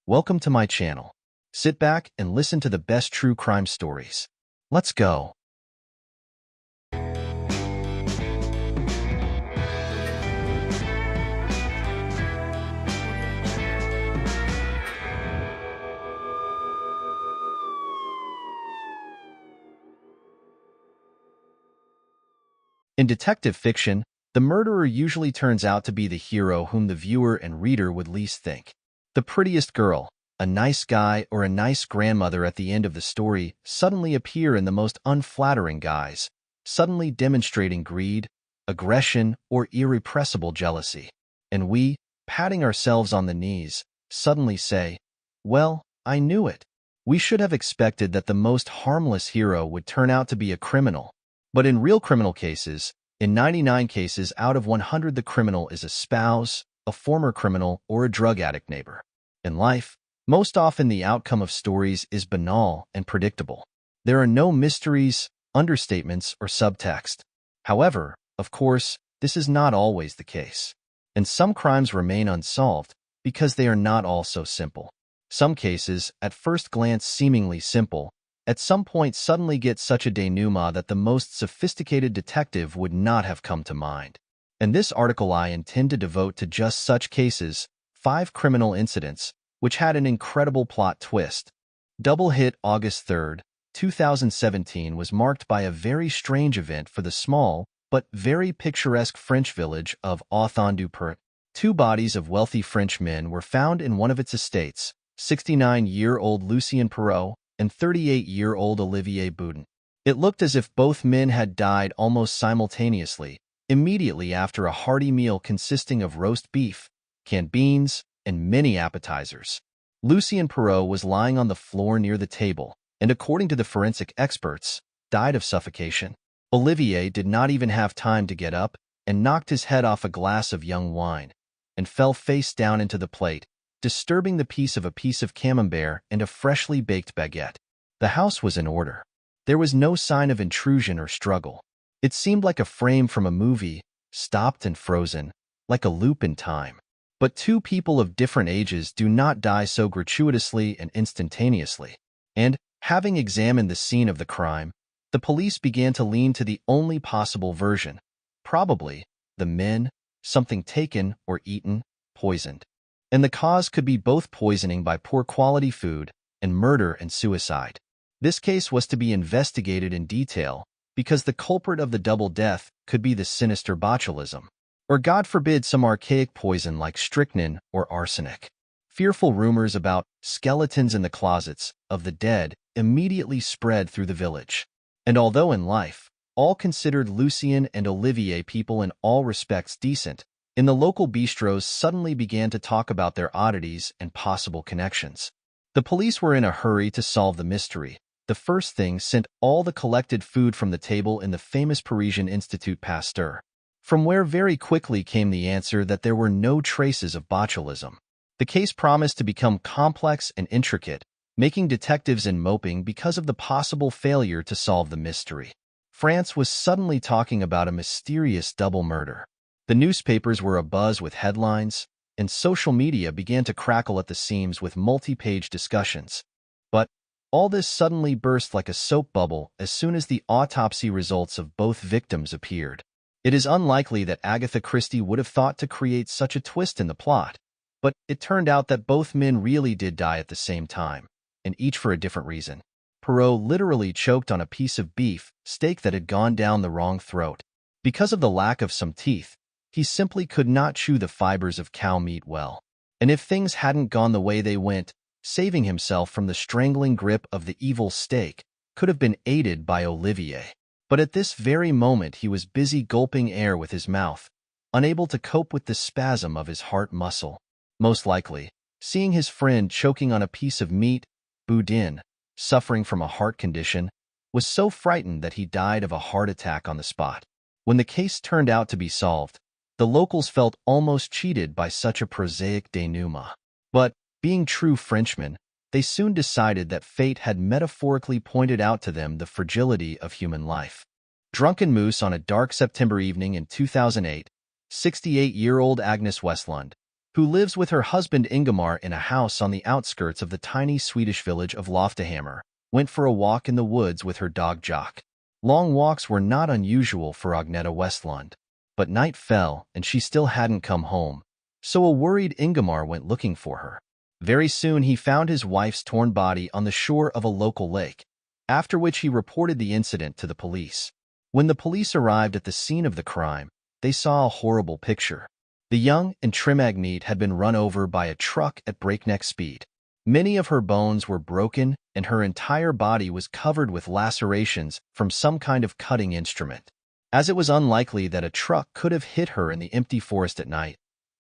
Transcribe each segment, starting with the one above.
Welcome to my channel. Sit back and listen to the best true crime stories. Let's go. In detective fiction, the murderer usually turns out to be the hero whom the viewer and reader would least think. The prettiest girl, a nice guy, or a nice grandmother at the end of the story suddenly appear in the most unflattering guise, suddenly demonstrating greed, aggression, or irrepressible jealousy. And we, patting ourselves on the knees, suddenly say, "Well, I knew it." We should have expected that the most harmless hero would turn out to be a criminal. But in real criminal cases, in 99 cases out of 100, the criminal is a spouse, a former criminal, or a drug addict neighbor. In life, most often the outcome of stories is banal and predictable. There are no mysteries, understatements, or subtext. However, of course, this is not always the case. And some crimes remain unsolved because they are not all so simple. Some cases, at first glance seemingly simple, at some point suddenly get such a denouement that the most sophisticated detective would not have come to mind. In this article I intend to devote to just such cases, 5 criminal incidents, which had an incredible plot twist. Double hit August 3, 2017 was marked by a very strange event for the small, but very picturesque French village of Autun-du-Pert. 2 bodies of wealthy French men were found in one of its estates, 69-year-old Lucien Perrault and 38-year-old Olivier Boudin. It looked as if both men had died almost simultaneously, immediately after a hearty meal consisting of roast beef, canned beans, and many appetizers. Lucien Perrault was lying on the floor near the table, and according to the forensic experts, died of suffocation. Olivier did not even have time to get up and knocked his head off a glass of young wine, and fell face down into the plate, disturbing the peace of a piece of camembert and a freshly baked baguette. The house was in order. There was no sign of intrusion or struggle. It seemed like a frame from a movie, stopped and frozen, like a loop in time. But 2 people of different ages do not die so gratuitously and instantaneously. And, having examined the scene of the crime, the police began to lean to the only possible version. Probably, the men, something taken or eaten, poisoned. And the cause could be both poisoning by poor quality food and murder and suicide. This case was to be investigated in detail because the culprit of the double death could be the sinister botulism, or God forbid some archaic poison like strychnine or arsenic. Fearful rumors about skeletons in the closets of the dead immediately spread through the village. And although in life, all considered Lucien and Olivier people in all respects decent, in the local bistros suddenly began to talk about their oddities and possible connections. The police were in a hurry to solve the mystery. The first thing sent all the collected food from the table in the famous Parisian Institut Pasteur, from where very quickly came the answer that there were no traces of botulism. The case promised to become complex and intricate, making detectives in moping because of the possible failure to solve the mystery. France was suddenly talking about a mysterious double murder. The newspapers were abuzz with headlines, and social media began to crackle at the seams with multi-page discussions. But all this suddenly burst like a soap bubble as soon as the autopsy results of both victims appeared. It is unlikely that Agatha Christie would have thought to create such a twist in the plot, but it turned out that both men really did die at the same time, and each for a different reason. Perrault literally choked on a piece of beef steak that had gone down the wrong throat. Because of the lack of some teeth, he simply could not chew the fibers of cow meat well. And if things hadn't gone the way they went, saving himself from the strangling grip of the evil steak could have been aided by Olivier. But at this very moment he was busy gulping air with his mouth, unable to cope with the spasm of his heart muscle. Most likely, seeing his friend choking on a piece of meat, Boudin, suffering from a heart condition, was so frightened that he died of a heart attack on the spot. When the case turned out to be solved, the locals felt almost cheated by such a prosaic denouement. But, being true Frenchmen, they soon decided that fate had metaphorically pointed out to them the fragility of human life. Drunken moose on a dark September evening in 2008, 68-year-old Agnes Westland, who lives with her husband Ingemar in a house on the outskirts of the tiny Swedish village of Loftahammar, went for a walk in the woods with her dog Jock. Long walks were not unusual for Agneta Westlund, but night fell and she still hadn't come home, so a worried Ingemar went looking for her. Very soon he found his wife's torn body on the shore of a local lake, after which he reported the incident to the police. When the police arrived at the scene of the crime, they saw a horrible picture. The young and trim Agnete had been run over by a truck at breakneck speed. Many of her bones were broken and her entire body was covered with lacerations from some kind of cutting instrument. As it was unlikely that a truck could have hit her in the empty forest at night,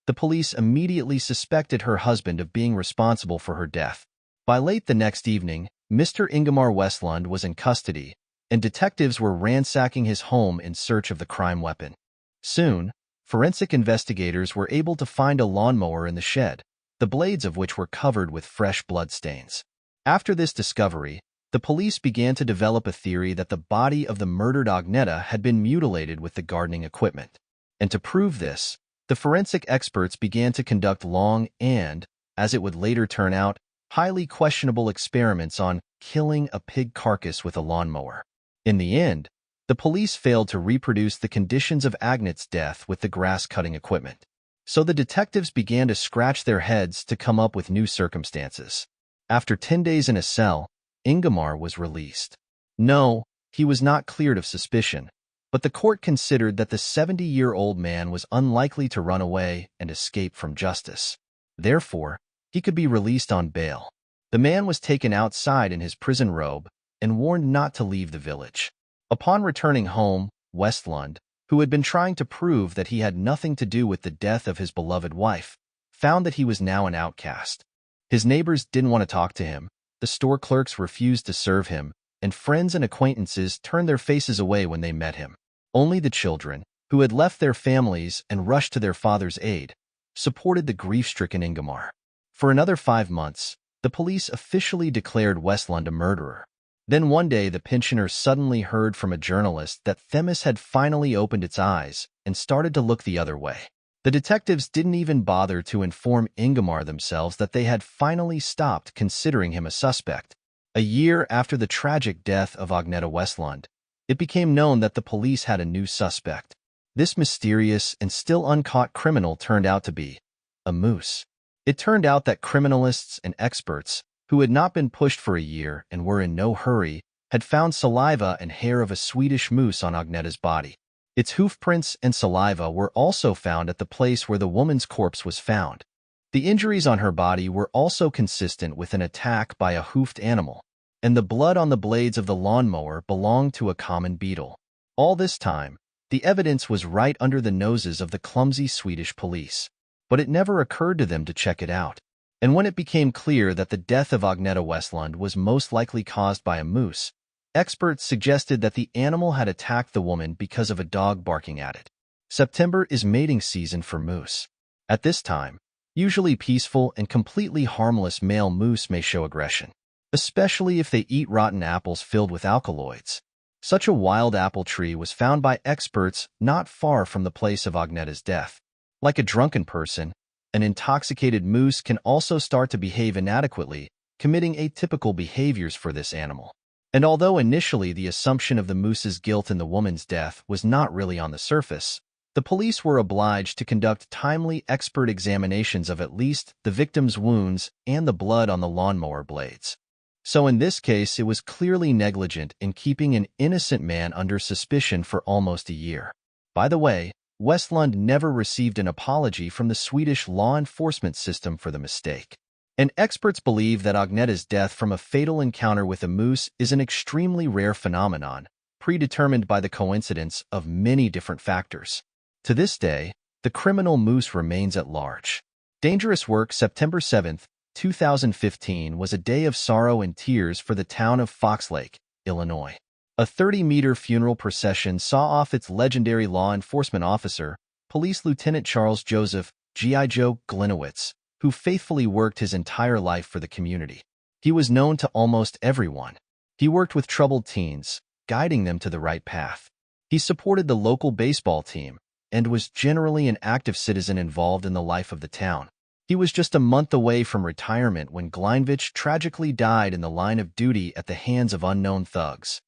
the police immediately suspected her husband of being responsible for her death. By late the next evening, Mr. Ingemar Westlund was in custody, and detectives were ransacking his home in search of the crime weapon. Soon, forensic investigators were able to find a lawnmower in the shed, the blades of which were covered with fresh bloodstains. After this discovery, the police began to develop a theory that the body of the murdered Agneta had been mutilated with the gardening equipment. And to prove this, the forensic experts began to conduct long and, as it would later turn out, highly questionable experiments on killing a pig carcass with a lawnmower. In the end, the police failed to reproduce the conditions of Agnete's death with the grass-cutting equipment. So the detectives began to scratch their heads to come up with new circumstances. After 10 days in a cell, Ingemar was released. No, he was not cleared of suspicion, but the court considered that the 70-year-old man was unlikely to run away and escape from justice. Therefore, he could be released on bail. The man was taken outside in his prison robe and warned not to leave the village. Upon returning home, Westlund, who had been trying to prove that he had nothing to do with the death of his beloved wife, found that he was now an outcast. His neighbors didn't want to talk to him, the store clerks refused to serve him, and friends and acquaintances turned their faces away when they met him. Only the children, who had left their families and rushed to their father's aid, supported the grief-stricken Ingemar. For another 5 months, the police officially declared Westlund a murderer. Then one day the pensioners suddenly heard from a journalist that Themis had finally opened its eyes and started to look the other way. The detectives didn't even bother to inform Ingemar themselves that they had finally stopped considering him a suspect. A year after the tragic death of Agneta Westlund, it became known that the police had a new suspect. This mysterious and still uncaught criminal turned out to be a moose. It turned out that criminalists and experts, who had not been pushed for a year and were in no hurry, had found saliva and hair of a Swedish moose on Agneta's body. Its hoofprints and saliva were also found at the place where the woman's corpse was found. The injuries on her body were also consistent with an attack by a hoofed animal, and the blood on the blades of the lawnmower belonged to a common beetle. All this time, the evidence was right under the noses of the clumsy Swedish police, but it never occurred to them to check it out. And when it became clear that the death of Agneta Westlund was most likely caused by a moose, experts suggested that the animal had attacked the woman because of a dog barking at it. September is mating season for moose. At this time, usually peaceful and completely harmless male moose may show aggression, especially if they eat rotten apples filled with alkaloids. Such a wild apple tree was found by experts not far from the place of Agneta's death. Like a drunken person, an intoxicated moose can also start to behave inadequately, committing atypical behaviors for this animal. And although initially the assumption of the moose's guilt in the woman's death was not really on the surface, the police were obliged to conduct timely expert examinations of at least the victim's wounds and the blood on the lawnmower blades. So in this case, it was clearly negligent in keeping an innocent man under suspicion for almost a year. By the way, Westlund never received an apology from the Swedish law enforcement system for the mistake. And experts believe that Agneta's death from a fatal encounter with a moose is an extremely rare phenomenon, predetermined by the coincidence of many different factors. To this day, the criminal moose remains at large. Dangerous Work, September 7, 2015 was a day of sorrow and tears for the town of Fox Lake, Illinois. A 30-meter funeral procession saw off its legendary law enforcement officer, Police Lieutenant Charles Joseph G.I. Joe Glinowitz, who faithfully worked his entire life for the community. He was known to almost everyone. He worked with troubled teens, guiding them to the right path. He supported the local baseball team and was generally an active citizen involved in the life of the town. He was just a month away from retirement when Gleinvich tragically died in the line of duty at the hands of unknown thugs.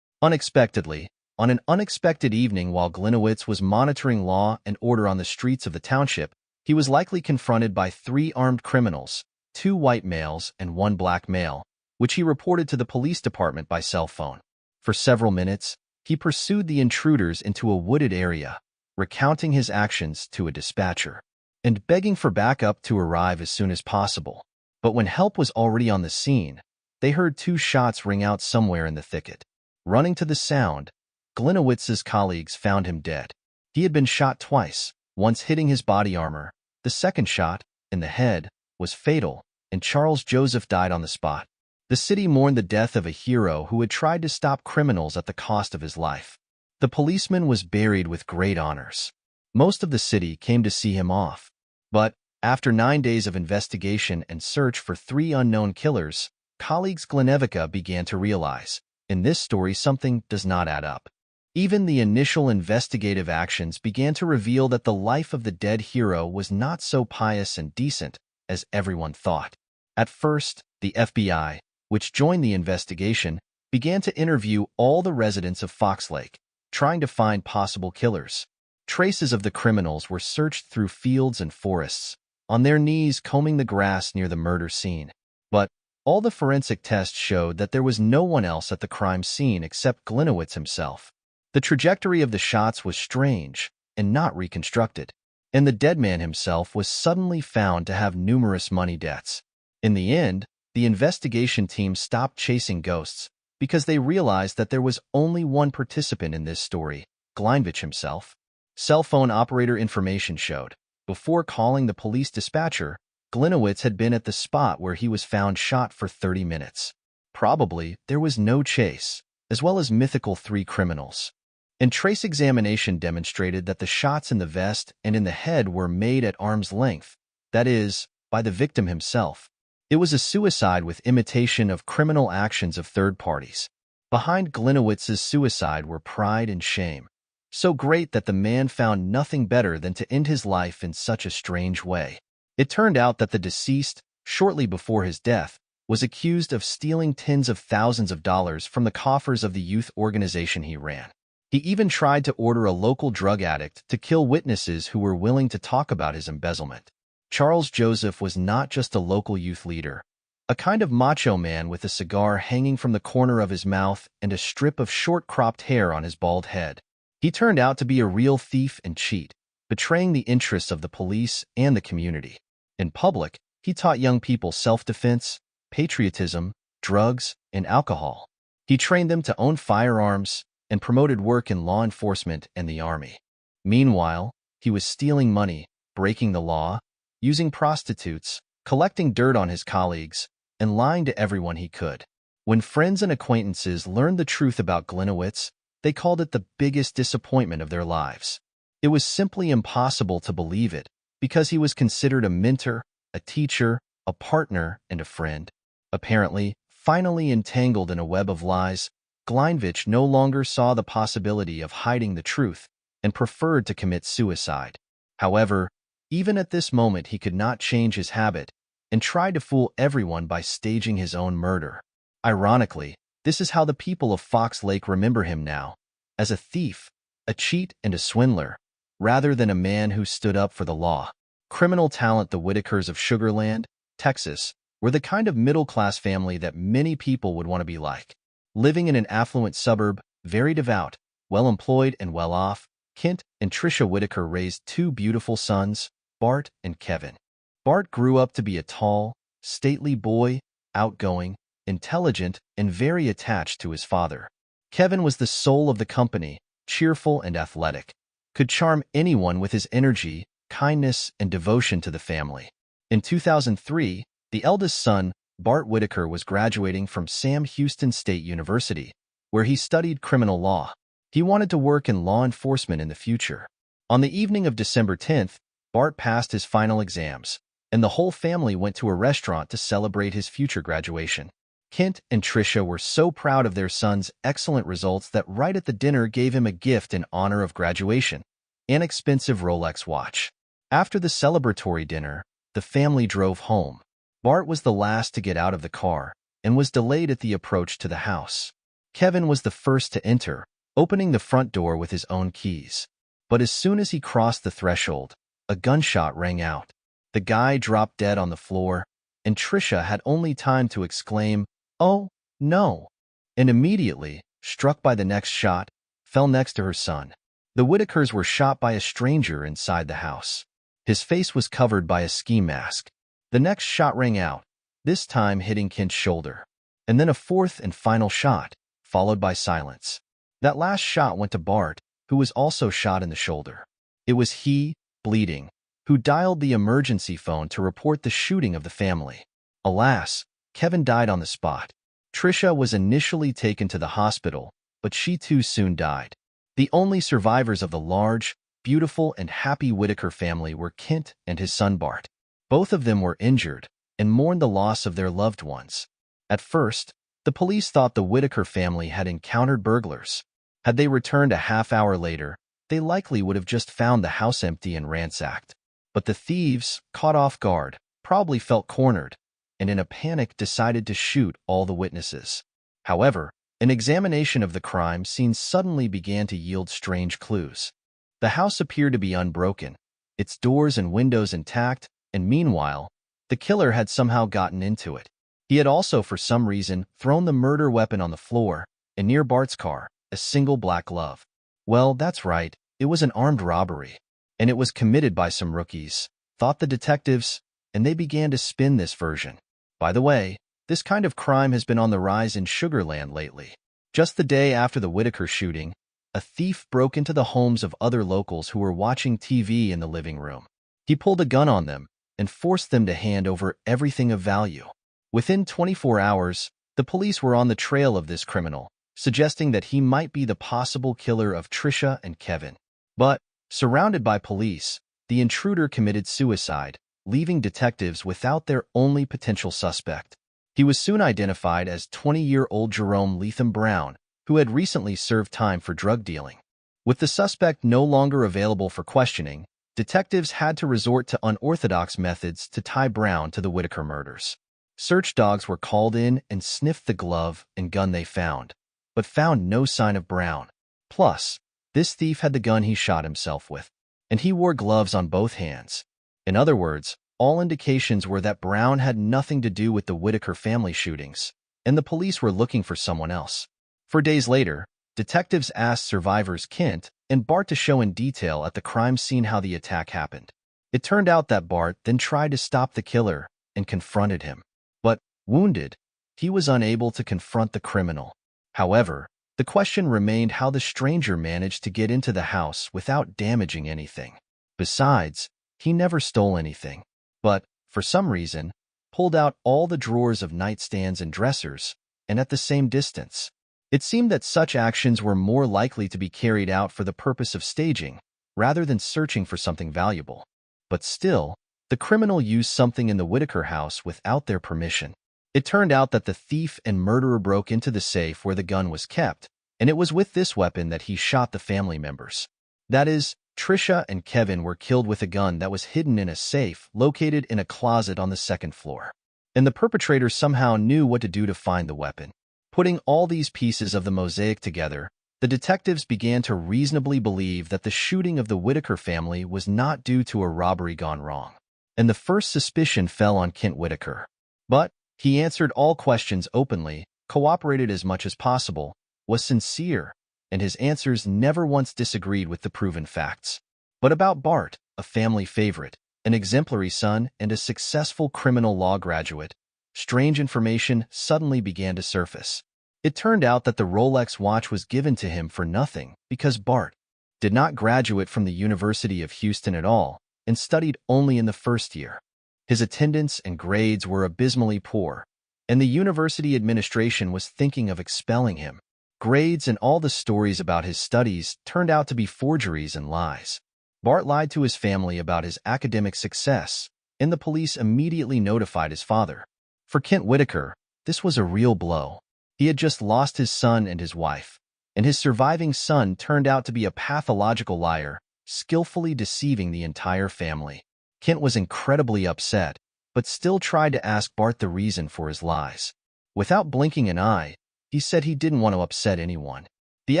Unexpectedly, on an unexpected evening while Gliniewicz was monitoring law and order on the streets of the township, he was likely confronted by 3 armed criminals, 2 white males and 1 black male, which he reported to the police department by cell phone. For several minutes, he pursued the intruders into a wooded area, recounting his actions to a dispatcher and begging for backup to arrive as soon as possible. But when help was already on the scene, they heard 2 shots ring out somewhere in the thicket. Running to the sound, Gliniewicz's colleagues found him dead. He had been shot twice, once hitting his body armor. The second shot, in the head, was fatal, and Charles Joseph died on the spot. The city mourned the death of a hero who had tried to stop criminals at the cost of his life. The policeman was buried with great honors. Most of the city came to see him off. But, after 9 days of investigation and search for 3 unknown killers, colleagues Gliniewica began to realize, in this story something does not add up. Even the initial investigative actions began to reveal that the life of the dead hero was not so pious and decent as everyone thought. At first, the FBI, which joined the investigation, began to interview all the residents of Fox Lake, trying to find possible killers. Traces of the criminals were searched through fields and forests, on their knees combing the grass near the murder scene. But all the forensic tests showed that there was no one else at the crime scene except Gliniewicz himself. The trajectory of the shots was strange and not reconstructed, and the dead man himself was suddenly found to have numerous money debts. In the end, the investigation team stopped chasing ghosts because they realized that there was only one participant in this story, Gleinvich himself. Cell phone operator information showed, before calling the police dispatcher, Gliniewicz had been at the spot where he was found shot for 30 minutes. Probably, there was no chase, as well as mythical 3 criminals. And trace examination demonstrated that the shots in the vest and in the head were made at arm's length, that is, by the victim himself. It was a suicide with imitation of criminal actions of third parties. Behind Gliniewicz's suicide were pride and shame, so great that the man found nothing better than to end his life in such a strange way. It turned out that the deceased, shortly before his death, was accused of stealing tens of thousands of dollars from the coffers of the youth organization he ran. He even tried to order a local drug addict to kill witnesses who were willing to talk about his embezzlement. Charles Joseph was not just a local youth leader, a kind of macho man with a cigar hanging from the corner of his mouth and a strip of short-cropped hair on his bald head. He turned out to be a real thief and cheat, betraying the interests of the police and the community. In public, he taught young people self-defense, patriotism, drugs, and alcohol. He trained them to own firearms and promoted work in law enforcement and the army. Meanwhile, he was stealing money, breaking the law, using prostitutes, collecting dirt on his colleagues, and lying to everyone he could. When friends and acquaintances learned the truth about Gliniewicz, they called it the biggest disappointment of their lives. It was simply impossible to believe it, because he was considered a mentor, a teacher, a partner, and a friend. Apparently, finally entangled in a web of lies, Gleinvich no longer saw the possibility of hiding the truth and preferred to commit suicide. However, even at this moment he could not change his habit and tried to fool everyone by staging his own murder. Ironically, this is how the people of Fox Lake remember him now, as a thief, a cheat, and a swindler, rather than a man who stood up for the law. Criminal talent the Whitakers of Sugarland, Texas, were the kind of middle-class family that many people would want to be like. Living in an affluent suburb, very devout, well-employed and well-off, Kent and Tricia Whitaker raised 2 beautiful sons, Bart and Kevin. Bart grew up to be a tall, stately boy, outgoing, intelligent, and very attached to his father. Kevin was the soul of the company, cheerful and athletic, could charm anyone with his energy, kindness, and devotion to the family. In 2003, the eldest son, Bart Whitaker, was graduating from Sam Houston State University, where he studied criminal law. He wanted to work in law enforcement in the future. On the evening of December 10th, Bart passed his final exams, and the whole family went to a restaurant to celebrate his future graduation. Kent and Tricia were so proud of their son's excellent results that right at the dinner gave him a gift in honor of graduation, an expensive Rolex watch. After the celebratory dinner, the family drove home. Bart was the last to get out of the car and was delayed at the approach to the house. Kevin was the first to enter, opening the front door with his own keys. But as soon as he crossed the threshold, a gunshot rang out. The guy dropped dead on the floor, and Tricia had only time to exclaim, "Oh, no!" and immediately, struck by the next shot, fell next to her son. The Whitakers were shot by a stranger inside the house. His face was covered by a ski mask. The next shot rang out, this time hitting Kent's shoulder. And then a fourth and final shot, followed by silence. That last shot went to Bart, who was also shot in the shoulder. It was he, bleeding, who dialed the emergency phone to report the shooting of the family. Alas, Kevin died on the spot. Tricia was initially taken to the hospital, but she too soon died. The only survivors of the large, beautiful, and happy Whitaker family were Kent and his son Bart. Both of them were injured and mourned the loss of their loved ones. At first, the police thought the Whitaker family had encountered burglars. Had they returned a half-hour later, they likely would have just found the house empty and ransacked. But the thieves, caught off guard, probably felt cornered, and in a panic decided to shoot all the witnesses. However, an examination of the crime scene suddenly began to yield strange clues. The house appeared to be unbroken, its doors and windows intact, and meanwhile, the killer had somehow gotten into it. He had also, for some reason, thrown the murder weapon on the floor, and near Bart's car, a single black glove. Well, that's right, it was an armed robbery. And it was committed by some rookies, thought the detectives, and they began to spin this version. By the way, this kind of crime has been on the rise in Sugarland lately. Just the day after the Whitaker shooting, a thief broke into the homes of other locals who were watching TV in the living room. He pulled a gun on them and forced them to hand over everything of value. Within 24 hours, the police were on the trail of this criminal, suggesting that he might be the possible killer of Tricia and Kevin. But, surrounded by police, the intruder committed suicide, leaving detectives without their only potential suspect. He was soon identified as 20-year-old Jerome Lethem Brown, who had recently served time for drug dealing. With the suspect no longer available for questioning, detectives had to resort to unorthodox methods to tie Brown to the Whitaker murders. Search dogs were called in and sniffed the glove and gun they found, but found no sign of Brown. Plus, this thief had the gun he shot himself with, and he wore gloves on both hands. In other words, all indications were that Brown had nothing to do with the Whitaker family shootings, and the police were looking for someone else. 4 days later, detectives asked survivors Kent and Bart to show in detail at the crime scene how the attack happened. It turned out that Bart then tried to stop the killer and confronted him. But, wounded, he was unable to confront the criminal. However, the question remained how the stranger managed to get into the house without damaging anything. Besides, he never stole anything, but, for some reason, pulled out all the drawers of nightstands and dressers, and at the same distance. It seemed that such actions were more likely to be carried out for the purpose of staging, rather than searching for something valuable. But still, the criminal used something in the Whitaker house without their permission. It turned out that the thief and murderer broke into the safe where the gun was kept, and it was with this weapon that he shot the family members. That is, Tricia and Kevin were killed with a gun that was hidden in a safe located in a closet on the second floor. And the perpetrator somehow knew what to do to find the weapon. Putting all these pieces of the mosaic together, the detectives began to reasonably believe that the shooting of the Whitaker family was not due to a robbery gone wrong. And the first suspicion fell on Kent Whitaker. But he answered all questions openly, cooperated as much as possible, was sincere, and his answers never once disagreed with the proven facts. But about Bart, a family favorite, an exemplary son, and a successful criminal law graduate, strange information suddenly began to surface. It turned out that the Rolex watch was given to him for nothing because Bart did not graduate from the University of Houston at all and studied only in the first year. His attendance and grades were abysmally poor, and the university administration was thinking of expelling him. Grades and all the stories about his studies turned out to be forgeries and lies. Bart lied to his family about his academic success, and the police immediately notified his father. For Kent Whitaker, this was a real blow. He had just lost his son and his wife, and his surviving son turned out to be a pathological liar, skillfully deceiving the entire family. Kent was incredibly upset, but still tried to ask Bart the reason for his lies. Without blinking an eye, he said he didn't want to upset anyone. The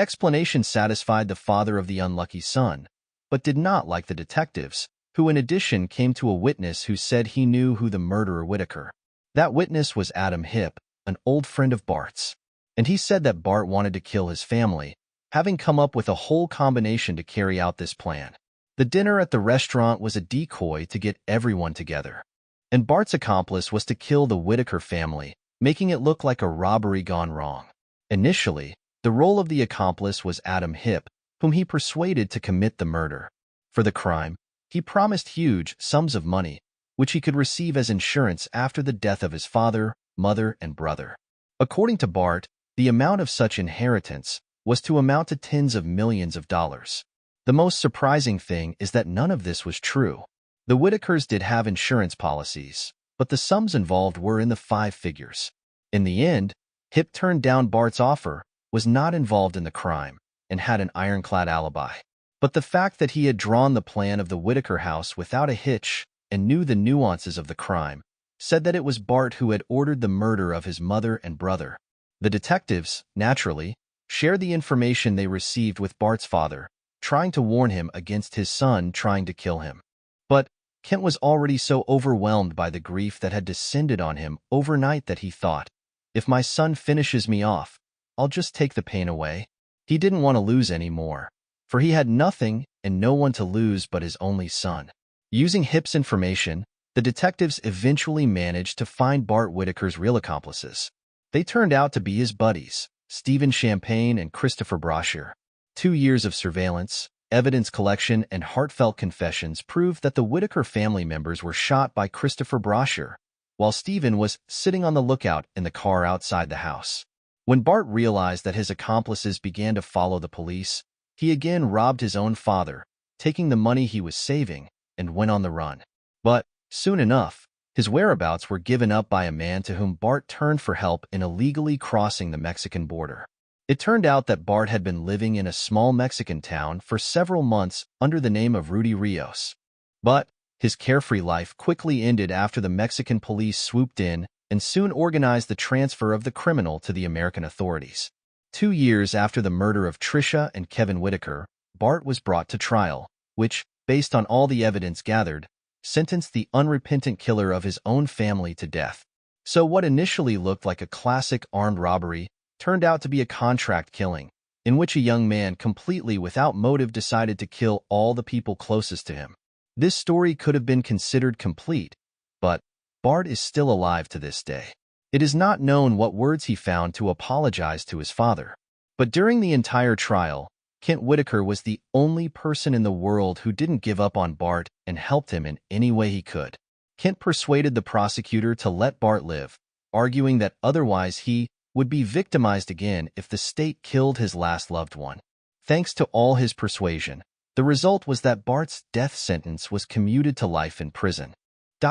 explanation satisfied the father of the unlucky son, but did not like the detectives, who in addition came to a witness who said he knew who the murderer Whitaker. That witness was Adam Hipp, an old friend of Bart's, and he said that Bart wanted to kill his family, having come up with a whole combination to carry out this plan. The dinner at the restaurant was a decoy to get everyone together, and Bart's accomplice was to kill the Whitaker family, making it look like a robbery gone wrong. Initially, the role of the accomplice was Adam Hipp, whom he persuaded to commit the murder. For the crime, he promised huge sums of money, which he could receive as insurance after the death of his father, mother, and brother. According to Bart, the amount of such inheritance was to amount to tens of millions of dollars. The most surprising thing is that none of this was true. The Whitakers did have insurance policies, but the sums involved were in the 5 figures. In the end, Hipp turned down Bart's offer, was not involved in the crime, and had an ironclad alibi. But the fact that he had drawn the plan of the Whitaker house without a hitch and knew the nuances of the crime said that it was Bart who had ordered the murder of his mother and brother. The detectives, naturally, shared the information they received with Bart's father, trying to warn him against his son trying to kill him. But Kent was already so overwhelmed by the grief that had descended on him overnight that he thought, if my son finishes me off, I'll just take the pain away. He didn't want to lose any more, for he had nothing and no one to lose but his only son. Using Hipp's information, the detectives eventually managed to find Bart Whitaker's real accomplices. They turned out to be his buddies, Stephen Champagne and Christopher Brashear. 2 years of surveillance, evidence collection, and heartfelt confessions proved that the Whitaker family members were shot by Christopher Brashear, while Stephen was sitting on the lookout in the car outside the house. When Bart realized that his accomplices began to follow the police, he again robbed his own father, taking the money he was saving, and went on the run. But, soon enough, his whereabouts were given up by a man to whom Bart turned for help in illegally crossing the Mexican border. It turned out that Bart had been living in a small Mexican town for several months under the name of Rudy Rios. But his carefree life quickly ended after the Mexican police swooped in and soon organized the transfer of the criminal to the American authorities. 2 years after the murder of Tricia and Kevin Whitaker, Bart was brought to trial, which, based on all the evidence gathered, sentenced the unrepentant killer of his own family to death. So what initially looked like a classic armed robbery turned out to be a contract killing, in which a young man completely without motive decided to kill all the people closest to him. This story could have been considered complete, but Bart is still alive to this day. It is not known what words he found to apologize to his father. But during the entire trial, Kent Whitaker was the only person in the world who didn't give up on Bart and helped him in any way he could. Kent persuaded the prosecutor to let Bart live, arguing that otherwise he would be victimized again if the state killed his last loved one. Thanks to all his persuasion, the result was that Bart's death sentence was commuted to life in prison.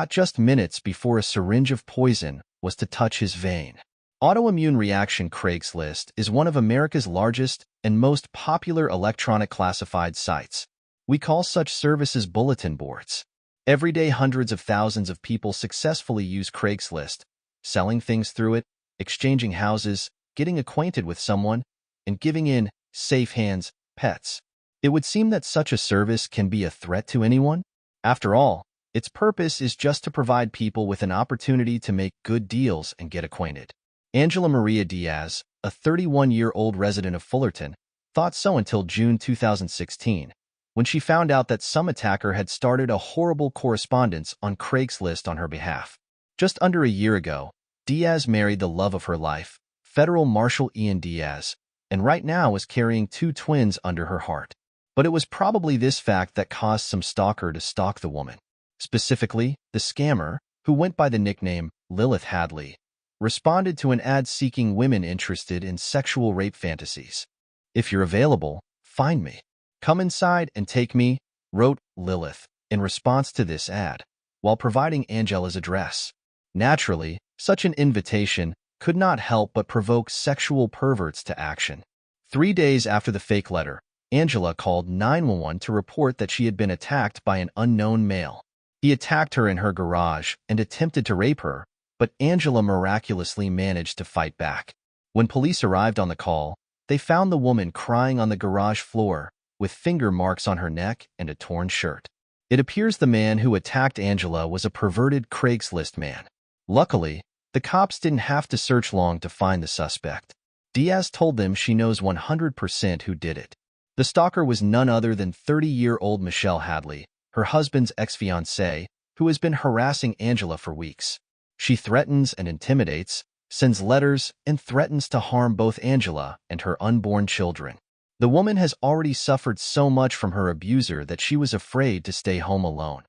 Just minutes before a syringe of poison was to touch his vein. Autoimmune reaction Craigslist is one of America's largest and most popular electronic classified sites. We call such services bulletin boards. Every day, hundreds of thousands of people successfully use Craigslist, selling things through it, exchanging houses, getting acquainted with someone, and giving in safe hands pets. It would seem that such a service can be a threat to anyone. After all, its purpose is just to provide people with an opportunity to make good deals and get acquainted. Angela Maria Diaz, a 31-year-old resident of Fullerton, thought so until June 2016, when she found out that some attacker had started a horrible correspondence on Craigslist on her behalf. Just under a year ago, Diaz married the love of her life, Federal Marshal Ian Diaz, and right now is carrying 2 twins under her heart. But it was probably this fact that caused some stalker to stalk the woman. Specifically, the scammer, who went by the nickname Lilith Hadley, responded to an ad seeking women interested in sexual rape fantasies. "If you're available, find me. Come inside and take me," wrote Lilith in response to this ad, while providing Angela's address. Naturally, such an invitation could not help but provoke sexual perverts to action. 3 days after the fake letter, Angela called 911 to report that she had been attacked by an unknown male. He attacked her in her garage and attempted to rape her, but Angela miraculously managed to fight back. When police arrived on the call, they found the woman crying on the garage floor with finger marks on her neck and a torn shirt. It appears the man who attacked Angela was a perverted Craigslist man. Luckily, the cops didn't have to search long to find the suspect. Diaz told them she knows 100% who did it. The stalker was none other than 30-year-old Michelle Hadley, her husband's ex-fiancée, who has been harassing Angela for weeks. She threatens and intimidates, sends letters, and threatens to harm both Angela and her unborn children. The woman has already suffered so much from her abuser that she was afraid to stay home alone.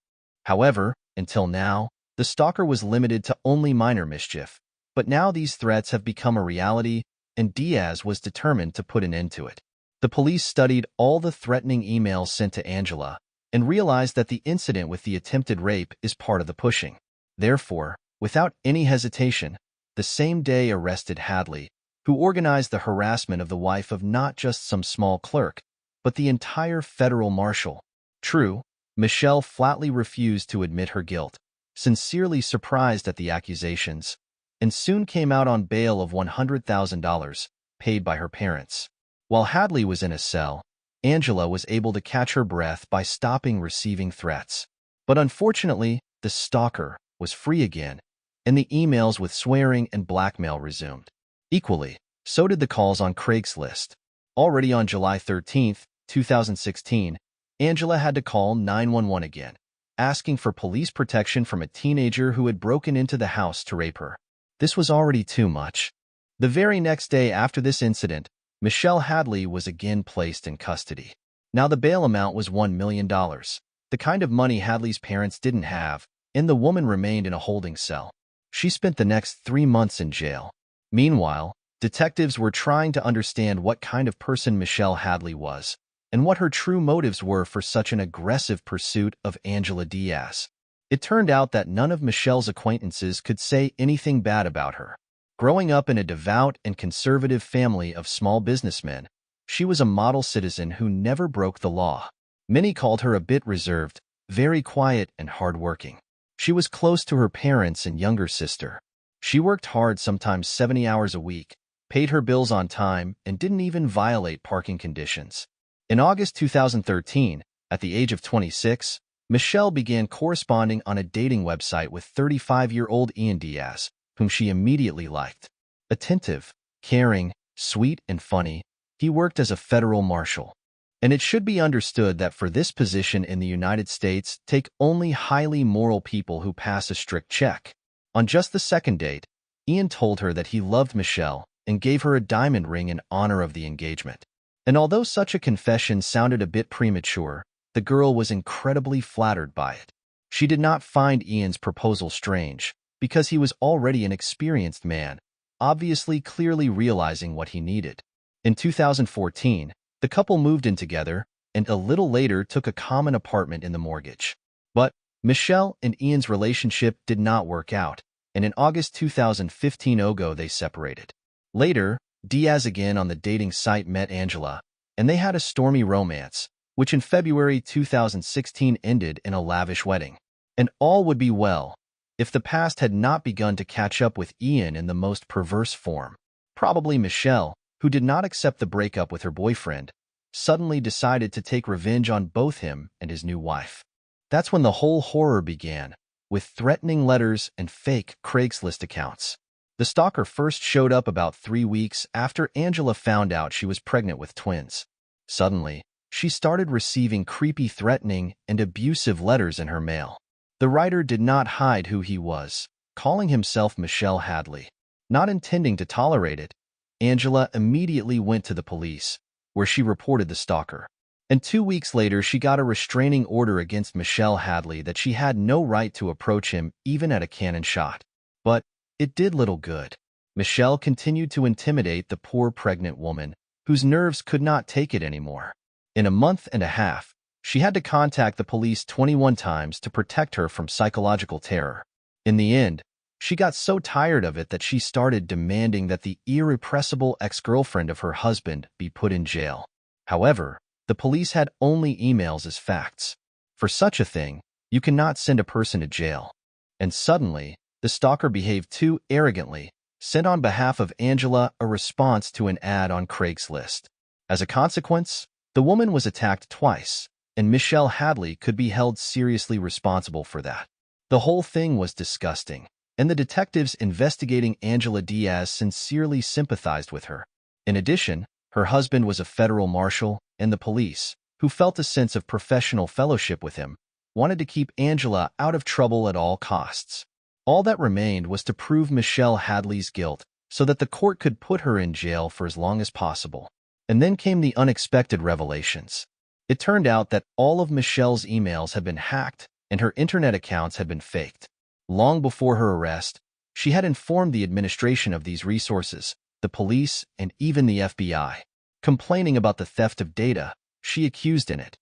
However, until now, the stalker was limited to only minor mischief, but now these threats have become a reality, and Diaz was determined to put an end to it. The police studied all the threatening emails sent to Angela and realized that the incident with the attempted rape is part of the pushing. Therefore, without any hesitation, the same day arrested Hadley, who organized the harassment of the wife of not just some small clerk, but the entire federal marshal. True, Michelle flatly refused to admit her guilt, sincerely surprised at the accusations, and soon came out on bail of $100,000, paid by her parents. While Hadley was in a cell, Angela was able to catch her breath by stopping receiving threats. But unfortunately, the stalker was free again, and the emails with swearing and blackmail resumed. Equally, so did the calls on Craigslist. Already on July 13, 2016, Angela had to call 911 again, asking for police protection from a teenager who had broken into the house to rape her. This was already too much. The very next day after this incident, Michelle Hadley was again placed in custody. Now the bail amount was $1 million, the kind of money Hadley's parents didn't have, and the woman remained in a holding cell. She spent the next 3 months in jail. Meanwhile, detectives were trying to understand what kind of person Michelle Hadley was and what her true motives were for such an aggressive pursuit of Angela Diaz. It turned out that none of Michelle's acquaintances could say anything bad about her. Growing up in a devout and conservative family of small businessmen, she was a model citizen who never broke the law. Many called her a bit reserved, very quiet and hardworking. She was close to her parents and younger sister. She worked hard, sometimes 70 hours a week, paid her bills on time, and didn't even violate parking conditions. In August 2013, at the age of 26, Michelle began corresponding on a dating website with 35-year-old Ian Diaz, whom she immediately liked. Attentive, caring, sweet, and funny, he worked as a federal marshal. And it should be understood that for this position in the United States, take only highly moral people who pass a strict check. On just the second date, Ian told her that he loved Michelle and gave her a diamond ring in honor of the engagement. And although such a confession sounded a bit premature, the girl was incredibly flattered by it. She did not find Ian's proposal strange, because he was already an experienced man, obviously clearly realizing what he needed. In 2014, the couple moved in together and a little later took a common apartment in the mortgage. But Michelle and Ian's relationship did not work out, and in August 2015 they separated. Later, Diaz again on the dating site met Angela, and they had a stormy romance, which in February 2016 ended in a lavish wedding. And all would be well if the past had not begun to catch up with Ian in the most perverse form. Probably Michelle, who did not accept the breakup with her boyfriend, suddenly decided to take revenge on both him and his new wife. That's when the whole horror began, with threatening letters and fake Craigslist accounts. The stalker first showed up about 3 weeks after Angela found out she was pregnant with twins. Suddenly, she started receiving creepy, threatening, and abusive letters in her mail. The writer did not hide who he was, calling himself Michelle Hadley. Not intending to tolerate it, Angela immediately went to the police, where she reported the stalker. And 2 weeks later, she got a restraining order against Michelle Hadley that she had no right to approach him even at a cannon shot. But it did little good. Michelle continued to intimidate the poor pregnant woman, whose nerves could not take it anymore. In a month and a half, she had to contact the police 21 times to protect her from psychological terror. In the end, she got so tired of it that she started demanding that the irrepressible ex-girlfriend of her husband be put in jail. However, the police had only emails as facts. For such a thing, You cannot send a person to jail. And suddenly, the stalker behaved too arrogantly, sent on behalf of Angela a response to an ad on Craigslist. As a consequence, the woman was attacked twice, and Michelle Hadley could be held seriously responsible for that. The whole thing was disgusting, and the detectives investigating Angela Diaz sincerely sympathized with her. In addition, her husband was a federal marshal, and the police, who felt a sense of professional fellowship with him, wanted to keep Angela out of trouble at all costs. All that remained was to prove Michelle Hadley's guilt so that the court could put her in jail for as long as possible. And then came the unexpected revelations. It turned out that all of Michelle's emails had been hacked and her internet accounts had been faked. Long before her arrest, she had informed the administration of these resources, the police, and even the FBI. Complaining about the theft of data, she accused in it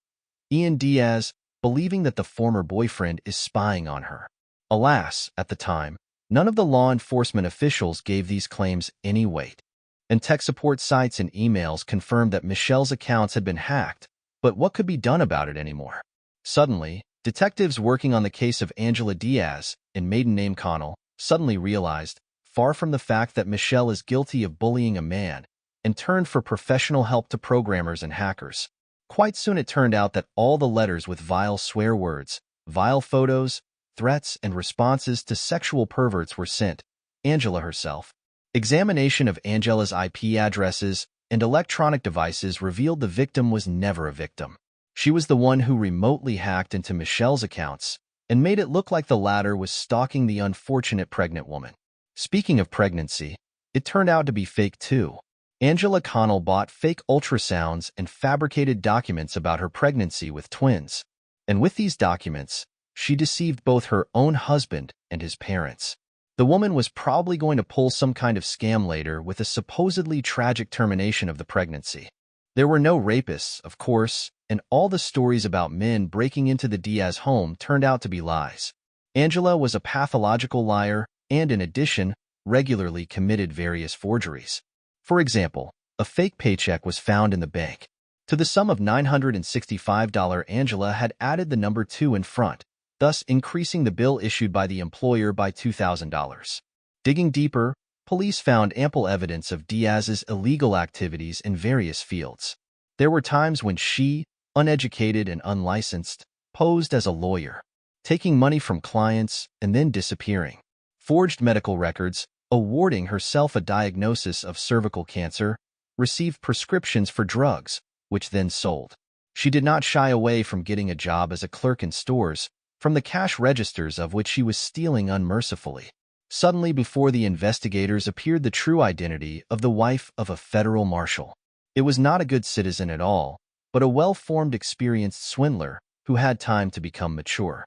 Ian Diaz, believing that the former boyfriend is spying on her. Alas, at the time, none of the law enforcement officials gave these claims any weight. And tech support sites and emails confirmed that Michelle's accounts had been hacked, but what could be done about it anymore? Suddenly, detectives working on the case of Angela Diaz, and maiden name Connell, suddenly realized, far from the fact that Michelle is guilty of bullying a man, and turned for professional help to programmers and hackers. Quite soon it turned out that all the letters with vile swear words, vile photos, threats, and responses to sexual perverts were sent Angela herself. Examination of Angela's IP addresses and electronic devices revealed the victim was never a victim. She was the one who remotely hacked into Michelle's accounts and made it look like the latter was stalking the unfortunate pregnant woman. Speaking of pregnancy, it turned out to be fake too. Angela Connell bought fake ultrasounds and fabricated documents about her pregnancy with twins. And with these documents, she deceived both her own husband and his parents. The woman was probably going to pull some kind of scam later with a supposedly tragic termination of the pregnancy. There were no rapists, of course, and all the stories about men breaking into the Diaz home turned out to be lies. Angela was a pathological liar and, in addition, regularly committed various forgeries. For example, a fake paycheck was found in the bank. To the sum of $965, Angela had added the number 2 in front, thus increasing the bill issued by the employer by $2,000. Digging deeper, police found ample evidence of Diaz's illegal activities in various fields. There were times when she, uneducated and unlicensed, posed as a lawyer, taking money from clients and then disappearing. Forged medical records, awarding herself a diagnosis of cervical cancer, received prescriptions for drugs, which then sold. She did not shy away from getting a job as a clerk in stores, from the cash registers of which she was stealing unmercifully. Suddenly, before the investigators appeared the true identity of the wife of a federal marshal. It was not a good citizen at all, but a well-formed, experienced swindler who had time to become mature.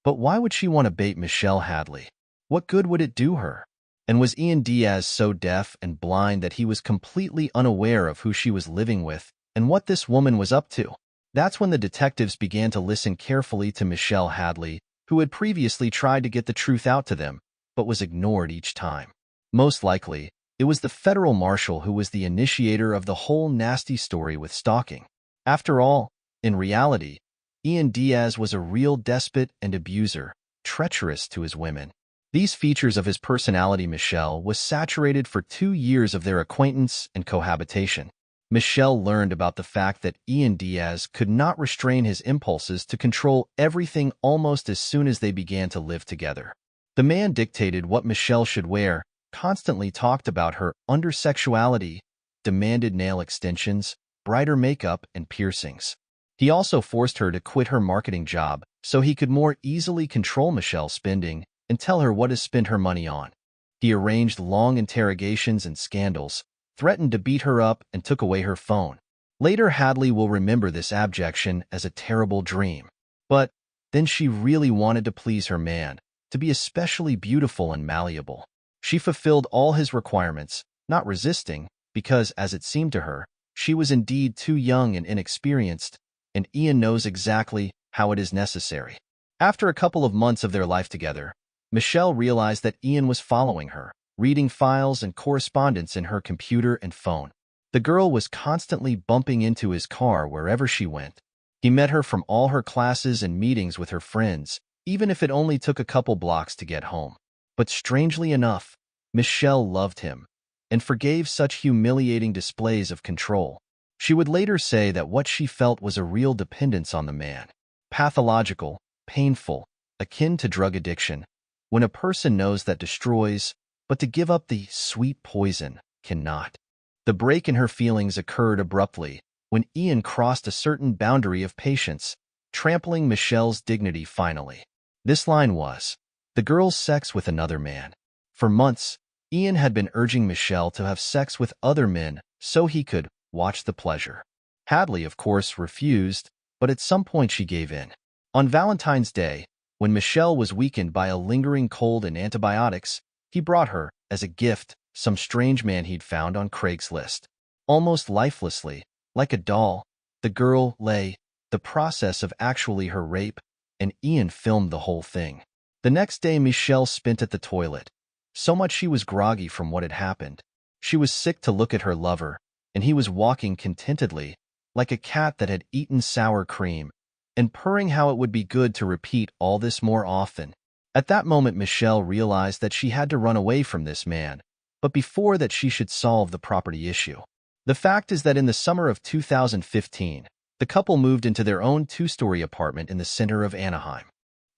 But why would she want to bait Michelle Hadley? What good would it do her? And was Ian Diaz so deaf and blind that he was completely unaware of who she was living with and what this woman was up to? That's when the detectives began to listen carefully to Michelle Hadley, who had previously tried to get the truth out to them, but was ignored each time. Most likely, it was the federal marshal who was the initiator of the whole nasty story with stalking. After all, in reality, Ian Diaz was a real despot and abuser, treacherous to his women. These features of his personality Michelle was saturated for 2 years of their acquaintance and cohabitation. Michelle learned about the fact that Ian Diaz could not restrain his impulses to control everything almost as soon as they began to live together. The man dictated what Michelle should wear, constantly talked about her undersexuality, demanded nail extensions, brighter makeup, and piercings. He also forced her to quit her marketing job so he could more easily control Michelle's spending and tell her what to spend her money on. He arranged long interrogations and scandals, threatened to beat her up, and took away her phone. Later, Hadley will remember this abjection as a terrible dream. But then she really wanted to please her man, to be especially beautiful and malleable. She fulfilled all his requirements, not resisting, because, as it seemed to her, she was indeed too young and inexperienced, and Ian knows exactly how it is necessary. After a couple of months of their life together, Michelle realized that Ian was following her, reading files and correspondence in her computer and phone. The girl was constantly bumping into his car wherever she went. He met her from all her classes and meetings with her friends, even if it only took a couple blocks to get home. But strangely enough, Michelle loved him and forgave such humiliating displays of control. She would later say that what she felt was a real dependence on the man. Pathological, painful, akin to drug addiction, when a person knows that destroys, but to give up the sweet poison cannot. The break in her feelings occurred abruptly when Ian crossed a certain boundary of patience, trampling Michelle's dignity finally. This line was, the girl's sex with another man. For months, Ian had been urging Michelle to have sex with other men so he could watch the pleasure. Hadley, of course, refused, but at some point she gave in. On Valentine's Day, when Michelle was weakened by a lingering cold and antibiotics, he brought her, as a gift, some strange man he'd found on Craigslist. Almost lifelessly, like a doll, the girl lay, the process of actually her rape, and Ian filmed the whole thing. The next day Michelle spent at the toilet. So much she was groggy from what had happened. She was sick to look at her lover, and he was walking contentedly, like a cat that had eaten sour cream, and purring how it would be good to repeat all this more often. At that moment Michelle realized that she had to run away from this man, but before that she should solve the property issue. The fact is that in the summer of 2015, the couple moved into their own two-story apartment in the center of Anaheim.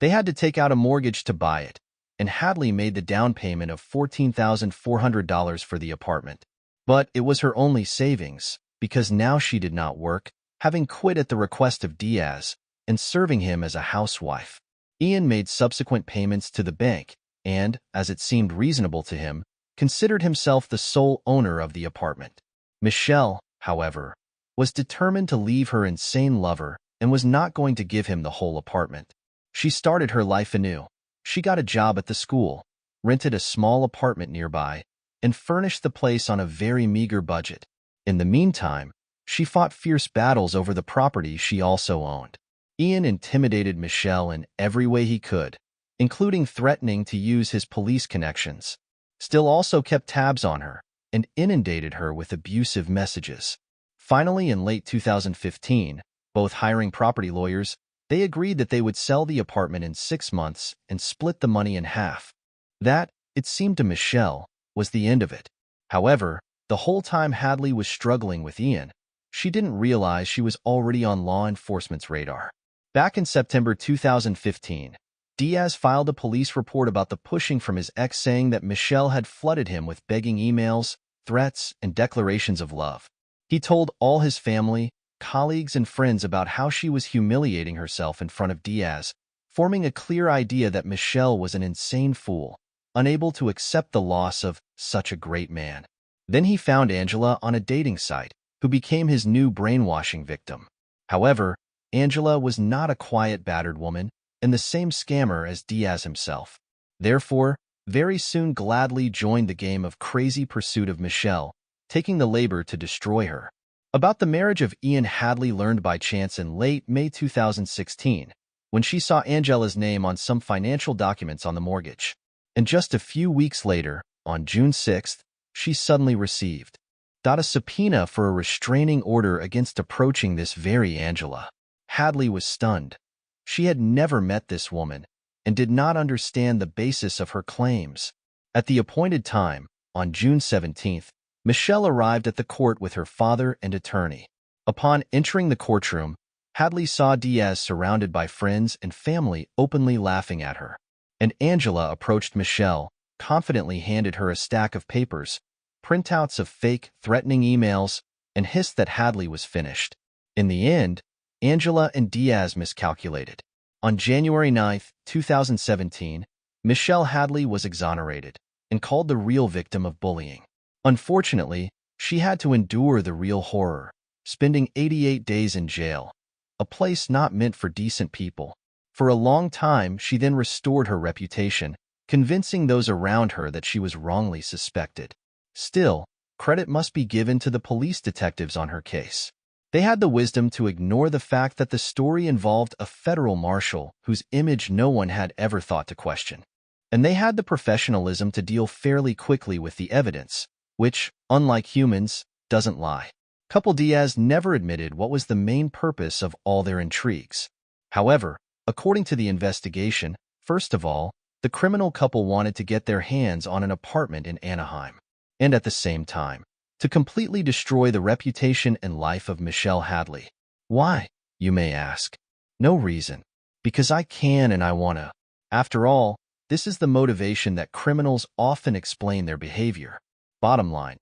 They had to take out a mortgage to buy it, and Hadley made the down payment of $14,400 for the apartment. But it was her only savings, because now she did not work, having quit at the request of Diaz, and serving him as a housewife. Ian made subsequent payments to the bank, and, as it seemed reasonable to him, considered himself the sole owner of the apartment. Michelle, however, was determined to leave her insane lover and was not going to give him the whole apartment. She started her life anew. She got a job at the school, rented a small apartment nearby, and furnished the place on a very meager budget. In the meantime, she fought fierce battles over the property she also owned. Ian intimidated Michelle in every way he could, including threatening to use his police connections. Still also kept tabs on her and inundated her with abusive messages. Finally, in late 2015, both hiring property lawyers, they agreed that they would sell the apartment in 6 months and split the money in half. That, it seemed to Michelle, was the end of it. However, the whole time Hadley was struggling with Ian, she didn't realize she was already on law enforcement's radar. Back in September 2015, Diaz filed a police report about the pushing from his ex, saying that Michelle had flooded him with begging emails, threats, and declarations of love. He told all his family, colleagues, and friends about how she was humiliating herself in front of Diaz, forming a clear idea that Michelle was an insane fool, unable to accept the loss of such a great man. Then he found Angela on a dating site, who became his new brainwashing victim. However, Angela was not a quiet, battered woman, and the same scammer as Diaz himself. Therefore, very soon gladly joined the game of crazy pursuit of Michelle, taking the labor to destroy her. About the marriage of Ian, Hadley learned by chance in late May 2016, when she saw Angela's name on some financial documents on the mortgage. And just a few weeks later, on June 6th, she suddenly received a subpoena for a restraining order against approaching this very Angela. Hadley was stunned. She had never met this woman and did not understand the basis of her claims. At the appointed time, on June 17th, Michelle arrived at the court with her father and attorney. Upon entering the courtroom, Hadley saw Diaz surrounded by friends and family openly laughing at her. And Angela approached Michelle, confidently handed her a stack of papers, printouts of fake, threatening emails, and hissed that Hadley was finished. In the end, Angela and Diaz miscalculated. On January 9, 2017, Michelle Hadley was exonerated and called the real victim of bullying. Unfortunately, she had to endure the real horror, spending 88 days in jail, a place not meant for decent people. For a long time, she then restored her reputation, convincing those around her that she was wrongly suspected. Still, credit must be given to the police detectives on her case. They had the wisdom to ignore the fact that the story involved a federal marshal whose image no one had ever thought to question. And they had the professionalism to deal fairly quickly with the evidence, which, unlike humans, doesn't lie. Couple Diaz never admitted what was the main purpose of all their intrigues. However, According to the investigation, first of all, the criminal couple wanted to get their hands on an apartment in Anaheim, and at the same time, to completely destroy the reputation and life of Michelle Hadley. Why, you may ask? No reason. Because I can and I wanna. After all, this is the motivation that criminals often explain their behavior. Bottom line,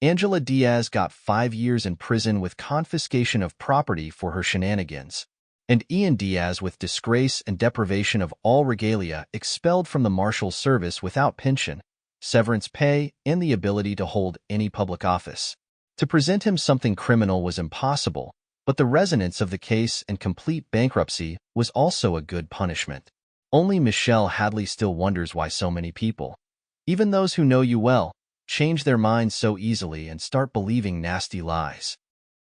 Angela Diaz got 5 years in prison with confiscation of property for her shenanigans, and Ian Diaz with disgrace and deprivation of all regalia, expelled from the Marshal Service without pension, severance pay, and the ability to hold any public office. To present him something criminal was impossible, but the resonance of the case and complete bankruptcy was also a good punishment. Only Michelle Hadley still wonders why so many people, even those who know you well, change their minds so easily and start believing nasty lies.